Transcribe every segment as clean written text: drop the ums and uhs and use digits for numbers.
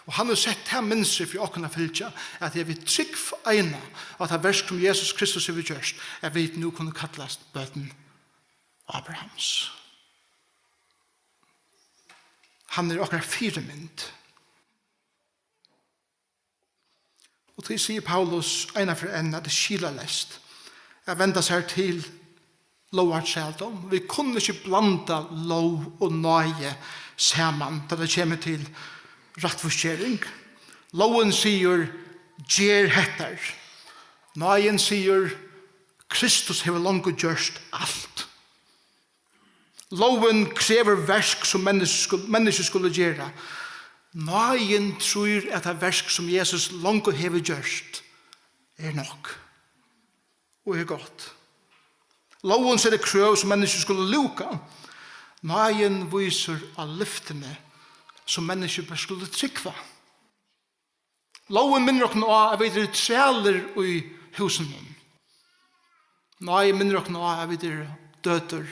Og han har sett det minst for åkene fylkja, at jeg vil trygg for ena, at det versk som Jesus Kristus har gjort, at vi nå kunne kallas bøten Abrahams. Han åkene firemynd. Og til sier Paulus, ena for en, at det skila lest. Jeg vender seg til lovartseldom. Vi kunne ikke blanda lov og nøye sammen, da det kommer til rattforskjering. Loven sier, gjer hettar. Nøyen sier, Kristus har langt gjørst alt. Loven krever versk som mennesker skulle gjøre. Nøyen tror at det versk som Jesus langt har gjørst nok. Og godt. Loven sier det krøv som mennesker skulle luka. Nøyen viser av lyftene som mennesker bare skulle trykva. Loven minner oss nå av at vi er træler i husen. Nøyen minner oss nå av at vi er døter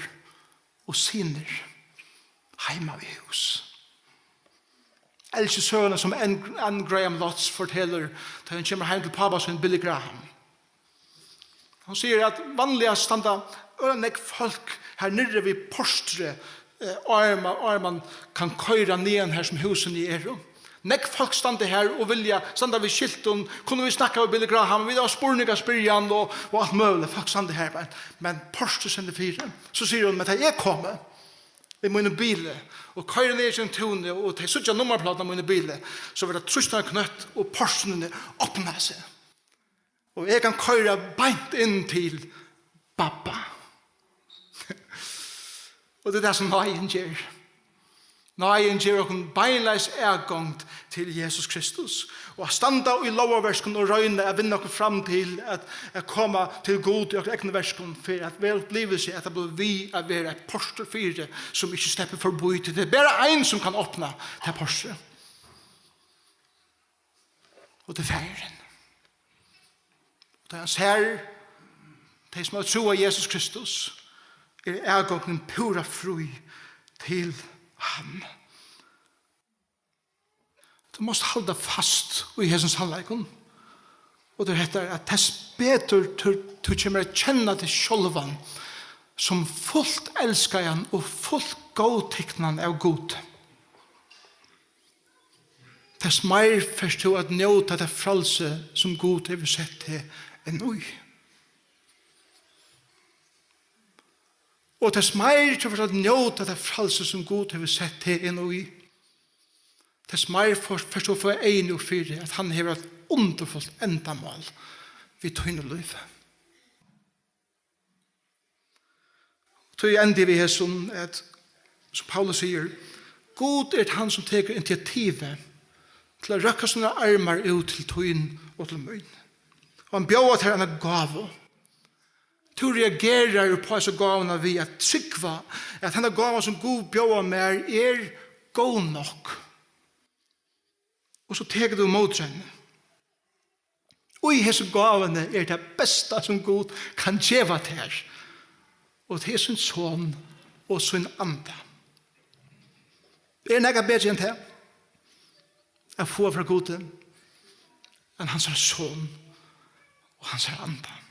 og sinner heima i hus. Elsker søvnene som Anne Graham Lotz forteller da hun kommer hjem til pappa som Billy Graham. Han sier at vanlige standa ørenek folk her nere ved Porstre arman kan køyra ned her som husen i er. Nek folk stande her og vilja standa ved skilton, kunne vi snakka med Billy Graham, vi har spurningar spyrjan og alt mulig, folk stande her, men Porsche sender fire. Så sier hun, men da jeg kommer i mine biler, og køyra ned i sin tone, og til suttja nummerplaten av mine biler, så vil det trusna knøtt, og Porschene åpna seg. Og jeg kan køyra beint inn til Babba. Og det er det som nøyen gjør. Nøyen gjør oss beinleis ergångt til Jesus Kristus. Og standa i lovaversken og røyne er vinne oss fram til at komme til god i oss egne versken for at vi opplever seg at det blir vi å være et poster fire som ikke slipper forbi til det. Det er bare en som kan åpne det poster. Og det er feiren. Da han ser de som har tro av Jesus Kristus er ergången pura fri til ham. Du måste holde fast i hesens sannleiken. Og det heter at tess betur du kommer å kjenne til sjølvan som fullt elskar han og fullt godteknan av god. Tess meir først du at njøta det fralse som god er vi sett til en ui. Og tess meir til å njøta det fralse som god har vi sett til en ui. Tess meir først å få ein og fire at han har et underfullt endamål vid tøyne liv. Tøy endi vi her som Paulus sier, god er han som teker initiativet til å røkka sånne armar ut til tøyn og til møyn. Og han bjør til henne gave. Du reagerer på så gavene vi at tryggva at henne gave som god bjør med er god nok. Og så teker du mot henne. Og i hese gavene er det beste som god kan gjøre til her. Og det er sin son og sin ande. Det er nega bedre enn det. Jeg får fra gode enn hans son og hans ande.